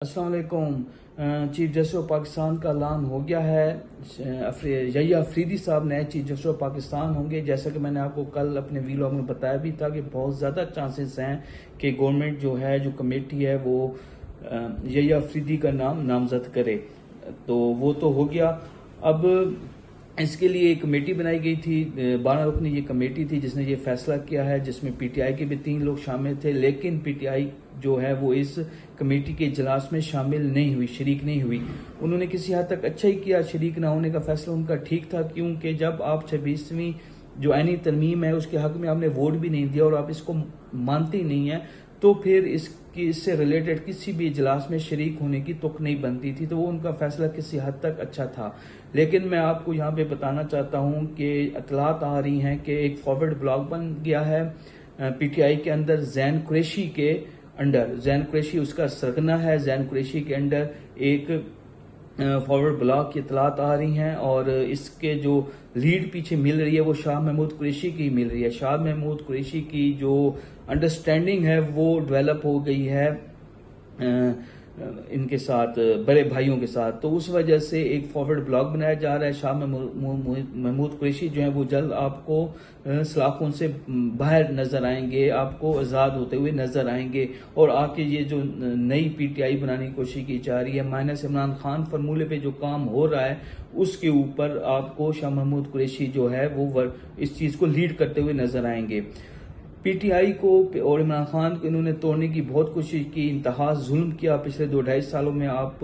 अस्सलाम वालेकुम। Chief justice of Pakistan का ऐलान हो गया है। यहिया अफरीदी साहब नए चीफ जस्टिस ऑफ पाकिस्तान होंगे। जैसा कि मैंने आपको कल अपने वीलॉग में बताया भी था कि बहुत ज़्यादा चांसेस हैं कि गवर्नमेंट जो कमेटी है वो यहिया अफरीदी का नाम नामजद करे। तो वो तो हो गया। अब इसके लिए एक कमेटी बनाई गई थी, 12 रुकनी ये कमेटी थी जिसने ये फैसला किया है, जिसमें पीटीआई के भी 3 लोग शामिल थे। लेकिन पीटीआई जो है वो इस कमेटी के इजलास में शामिल नहीं हुई, शरीक नहीं हुई। उन्होंने किसी हद तक अच्छा ही किया, शरीक ना होने का फैसला उनका ठीक था, क्योंकि जब आप 26वीं जो आईनी तरमीम है उसके हक में आपने वोट भी नहीं दिया और आप इसको मानते ही नहीं है, तो फिर इससे रिलेटेड किसी भी इजलास में शरीक होने की तुक नहीं बनती थी। तो वो उनका फैसला किसी हद तक अच्छा था। लेकिन मैं आपको यहाँ पे बताना चाहता हूँ कि इतलात आ रही हैं कि एक फॉरवर्ड ब्लॉक बन गया है पीटीआई के अंदर, जैन कुरैशी के अंडर। जैन कुरैशी उसका सरगना है। जैन कुरैशी के अंडर एक फॉरवर्ड ब्लॉक की इतलात आ रही हैं और इसके जो लीड पीछे मिल रही है वो शाह महमूद कुरैशी की मिल रही है। शाह महमूद कुरैशी की जो अंडरस्टैंडिंग है वो डेवलप हो गई है इनके साथ, बड़े भाइयों के साथ। तो उस वजह से एक फॉरवर्ड ब्लॉक बनाया जा रहा है। शाह महमूद कुरैशी जो है वो जल्द आपको सलाखों से बाहर नजर आएंगे, आपको आजाद होते हुए नजर आएंगे। और आके ये जो नई पीटीआई बनाने की कोशिश की जा रही है, माइनस इमरान खान फार्मूले पे जो काम हो रहा है उसके ऊपर आपको शाह महमूद कुरैशी जो है वो इस चीज को लीड करते हुए नजर आएंगे। पीटीआई को और इमरान खान को इन्होंने तोड़ने की बहुत कोशिश की, इंतहा जुल्म किया। पिछले 2-2.5 सालों में आप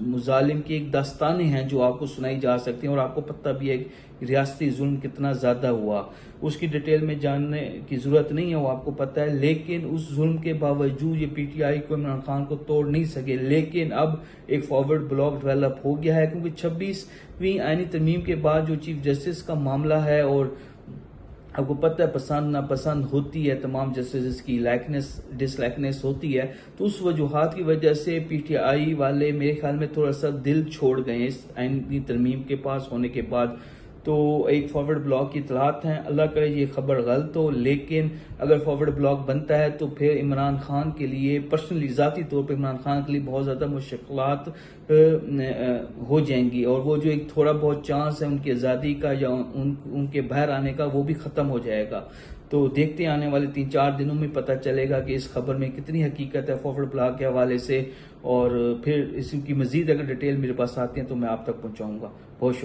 मुजालिम की एक दास्तानें हैं जो आपको सुनाई जा सकती हैं और आपको पता भी है कि रियासती जुल्म कितना ज्यादा हुआ। उसकी डिटेल में जानने की जरूरत नहीं है, वो आपको पता है। लेकिन उस जुल्म के बावजूद ये पीटीआई को इमरान खान को तोड़ नहीं सके। लेकिन अब एक फॉरवर्ड ब्लॉक डेवलप हो गया है, क्योंकि 26वीं आईनी तरमीम के बाद जो चीफ जस्टिस का मामला है, और आपको पता है पसंद नापसंद होती है, तमाम जस्टिस की लाइकनेस डिसलाइकनेस होती है। तो उस वजूहात की वजह से पीटीआई वाले मेरे ख्याल में थोड़ा सा दिल छोड़ गए इस आईनी तरमीम के पास होने के बाद। तो एक फॉरवर्ड ब्लॉक की इतलात हैं, अल्लाह करे ये खबर गलत हो। लेकिन अगर फॉरवर्ड ब्लॉक बनता है तो फिर इमरान खान के लिए पर्सनली ज़ाती तौर पर इमरान खान के लिए बहुत ज़्यादा मुश्किलात हो जाएंगी, और वो जो एक थोड़ा बहुत चांस है उनकी आज़ादी का या उनके बाहर आने का वो भी ख़त्म हो जाएगा। तो देखते आने वाले 3-4 दिनों में पता चलेगा कि इस खबर में कितनी हकीकत है फॉरवर्ड ब्लॉक के हवाले से। और फिर इसकी मजीद अगर डिटेल मेरे पास आती है तो मैं आप तक पहुंचाऊंगा। बहुत शुक्रिया।